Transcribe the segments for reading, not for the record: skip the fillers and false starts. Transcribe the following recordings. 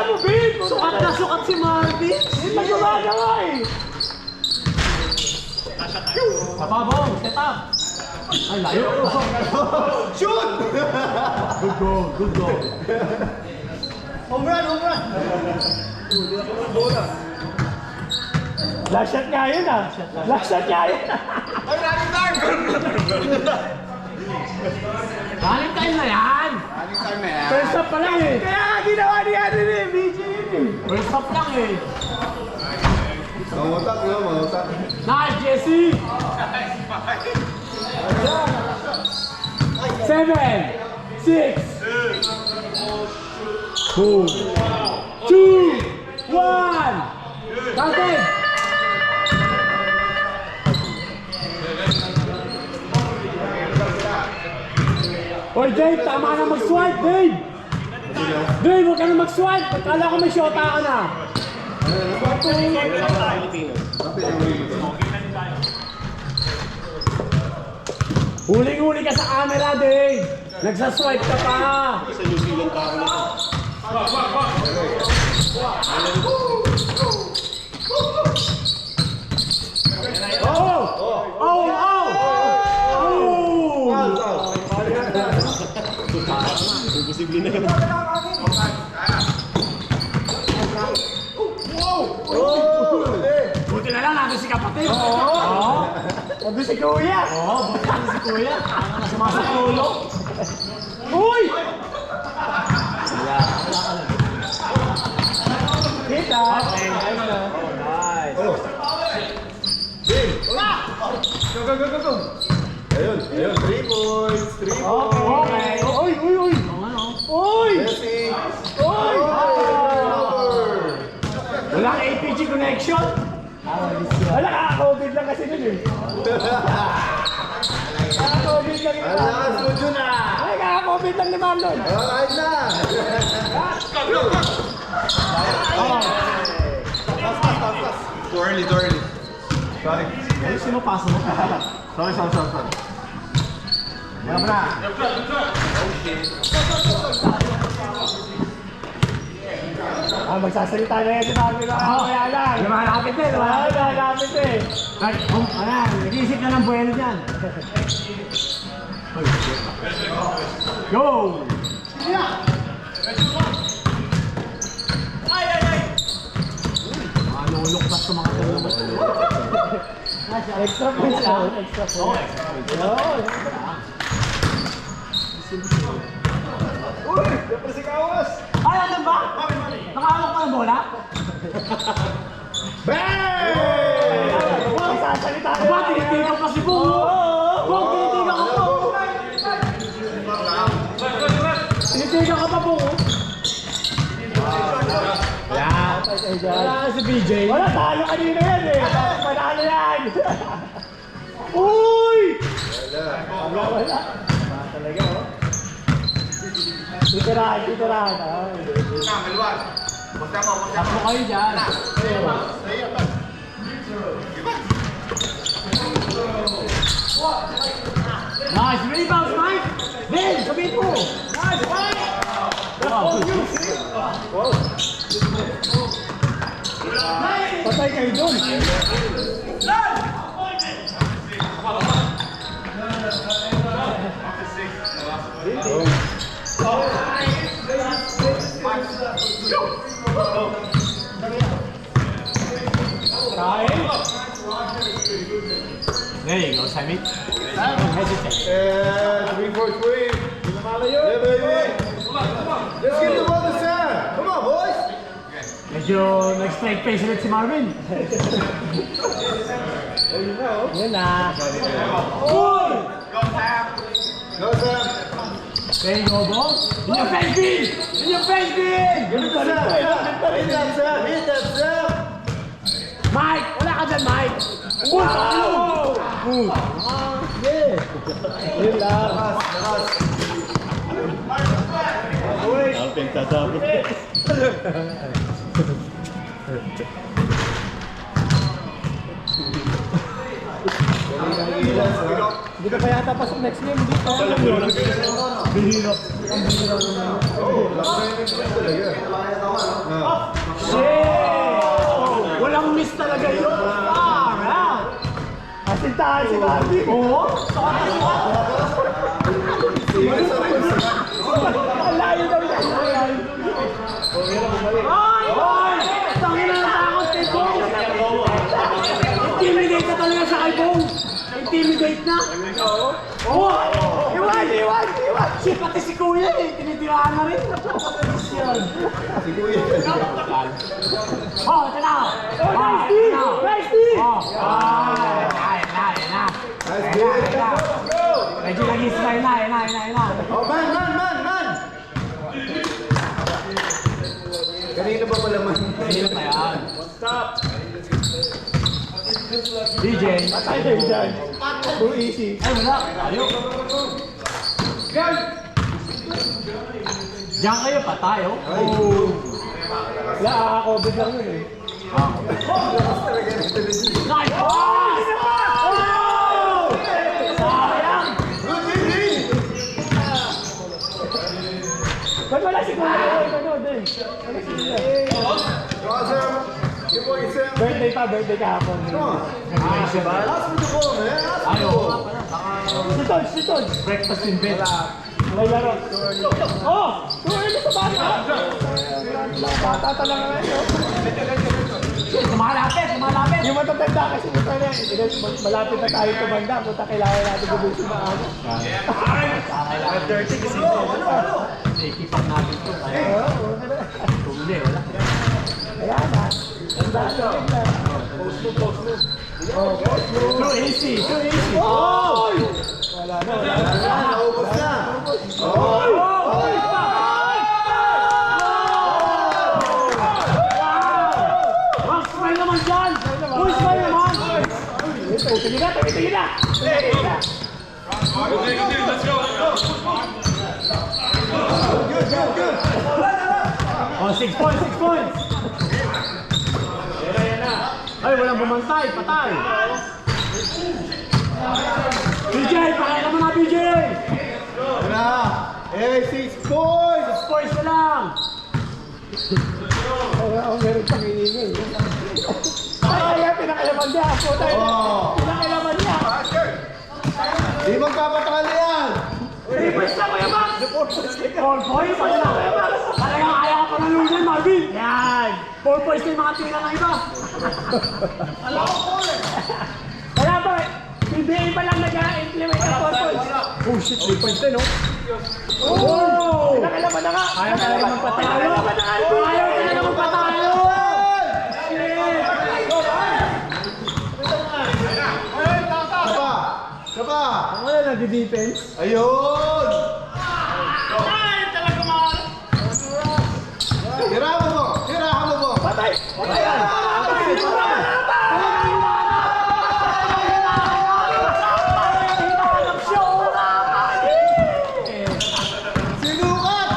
mo, Bin! Sukat na sukat si Marvin! Hindi na gumaga nga eh! Kapabaw, set up! Ay, layo! Shoot! Good goal, good goal! Home run, home run! Last shot nga yun ah! Last shot nga yun! Ay, running time! Running time na yan! Running time na yan. First up pa lang eh! Kaya nga ginawa ni ano eh, BJ yun eh. First up lang eh! Mangutak yun, mangutak. Nice, Jesse! 7, 6, 2, 1, counted! Oy, Dave, tama na mag-swipe, Dave! Dave, huwag ka na mag-swipe! Pagkala ko may shota ka na! Huling-huli ka sa camera, Dave! Nagsaswipe ka pa! Sa New Zealand ka ako nito. Oh! Oh! Oh! Oh! Imposible na yun. Buti na lang, nandun si kapatid! Oo! Nandun si Kuya. Oo, buti na si Kuya! Nasama sa ulo! Uy! Kita. Okay, nice na. Nice. Oh. Bin. Go, go, go, go, go. Ayun, ayun. 3 points. 3 points. Okay! Uy! Uy! Uy! Uy! Jesse. Uy! Oh. Walang APG connection? Wala ka, COVID lang kasi nun eh. COVID lang yun. Alakas mo dyan ah. Ay, kaka-COVID lang ni Marlon. Oh, kahit na. Too early, too early. Sorry. Ay, sino paso mo? Sorry. Yan na. Magsasalita na yan si Marvin. Kaya lang. Lumalapit eh, lumalapit eh. Ay, ayan, nag-iisip na ng buwelo dyan. Go! Luluktas sa mga tulong. Extra points lang. Extra points. Uy! Siyempre si Kawas! Ay, ano ba? Nakahawak ka ng bola? Bang! Sasalita ka ba? Tinitigan pa si Bungo. Bungo, tinitigan ka pa. Tinitigan ka pa, Bungo. Wala ka si BJ. Wala, talo kanina yan eh. Manalo yan. Uy! Wala. Talaga oh. Titirahan. Tapos kayo dyan. Nice rebound, Mike! Ben, sabihin mo! Nice, Mike! Patay kayo doon! There you go, Sammy. Don't hesitate. And 3 for 3. Yeah, baby. Let's get the ball to Sam. Come on, boys. Medyo nag-strike pace ulit si Marvin. Yun na. Uy! Go, Sam. There you go, ball. In your face, Bill! In your face, Bill! Give it to Sam. Hit that, Sam. Hit that, Sam. Mike! Wala ka dyan, Mike! Wow! Yeah! Yun lang. Alpeng tatapos. Hindi ka pa yata pasok next game, hindi pa. Bihirap. Oh, laki na yung talaga. Pintahan si Bobby. Oo. Ang layo daw niya. Ay! Ay! Tangin na natakot kay Bong. Intimidate ka talaga sa kay Bong. Intimidate na. Oo. Iwan! Pati si Kuya eh. Tinitirahan na rin. Si Kuya. Oh, ito na. Nice D! Nice D! Nice game. Medyo nag-ismay na. Oh, man! Kanina ba pala man? Sino pa yan? DJ. Patay na yun dyan. Too easy. Ay, wala. Ayaw. Diyan kayo, patay, oh. Wala, ako-COVID lang yun, eh. Nice! Oh! Sayang! Good evening! Ba't wala si Kuya? Wala si Kuya. Awesome! Yung po isang... Birthday kahapon. Last with the ball, man. Si Tod. Breakfast in bed. May laro. Oh! Tuloy sa bata! Bata talaga ngayon. Tumalapit! Yung matatanda kasi ito na. Malapit na tayo tumanda. Punta kailangan natin gubusin na ako. Kailangan 30 kasi ikipang natin ito. Tumuli, wala. Ayan na. Post move. Too easy. Oh! Wala na. Naubos na. Smile naman dyan! Uy, smile naman! Tingin na! Good. Oh, 6 points! Ay, walang bumantay, patay! BJ, pakita mo na, BJ! Wala. 6 points. 6 points na lang! Ako meron pang iningay. Ay, pinakalaman niya. Pinakalaman niya. Di magpapatalo yan. 3 points na, Kuya Max! 4 points na, Kuya Max! Talagang ayaw ka pa nalunin, Marvin! Yan! 4 points na yung mga tira ng iba! Wala ba? PBA pa lang nag-implement ng 4 points. Oh shit, 3 points din, no? Oh! Pinakalaman na nga. Ayaw talaga magpatalo! Ayaw talaga magpatalo! Saba. Ang wala nag-defense. Ayun. Tirahan mo. Patay! Sinukat.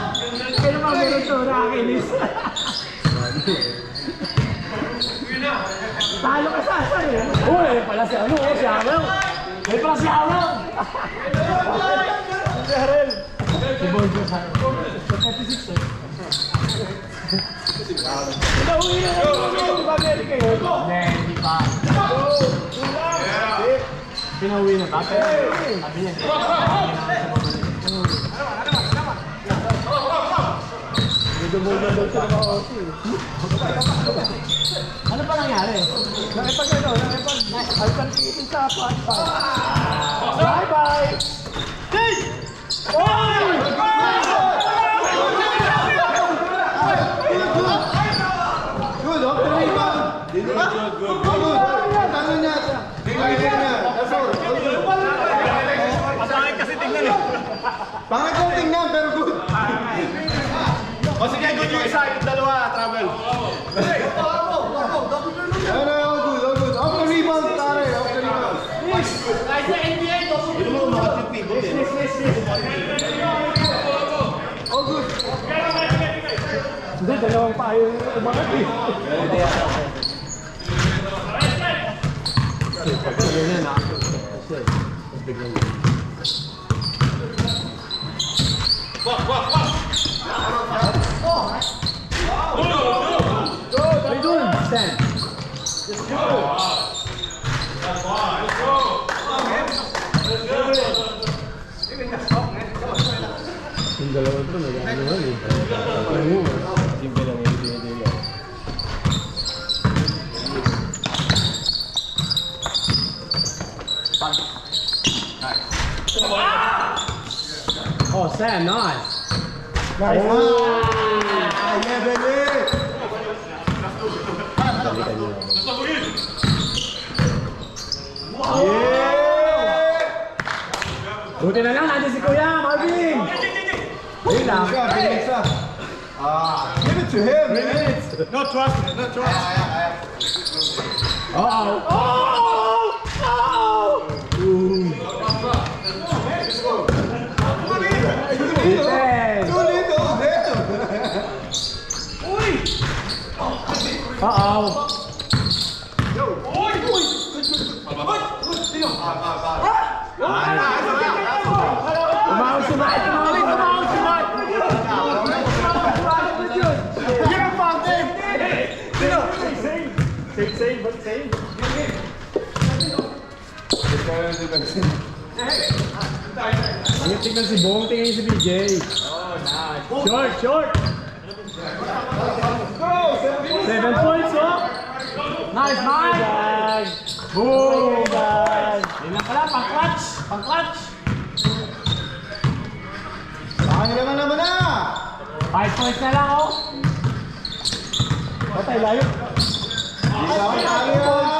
Kaya mga meron ito, nakakinis. Talo ka sa asa eh. Uy, pala si ano, si Awang. May pala si Awang. Si Harel. Si Bonjo sa 36 eh. Pinauwi na yung ba Amerika yun? Hindi pa. Pinauwi na ba? Sabi niya. Dumulong daw siya ng mga OC. Ano pa nangyari? Nakipag-itin sa Spotify. Bye-bye! Good, off the rebound. Good. Talo niya. That's all. Masakit kasi tingnan eh. Pangit kong tingnan, pero good. O sige, good yung isa, yung dalawa, travel. All good. Off the rebound, pare. Off the rebound. Yun mo, makatipigod eh. All good. Hindi, dalawang payo yung umangat eh. What are you doing? Stand. dalawa ito, nag-ano nga eh. Simple lang yung dinidila. Oh, Sam, nice. Nice. Level it! Buti na lang, nandiyan si Kuya, Marvin. Wait lang. Isa. Give it to him, man. No trust, no trust. Uh-oh. Defense. Too little, there. Uh-oh. Umahon si Mike, umahon si Mike. Save, but save. Ang tingnan si Bong, tingnan si BJ. Short, short. 7 points, oh. Nice, Mike. Boom. Yun lang pala, pang-clutch. Pang-clutch. Naman na! 5 points na lang, oh. Patay layo. Hindi na ako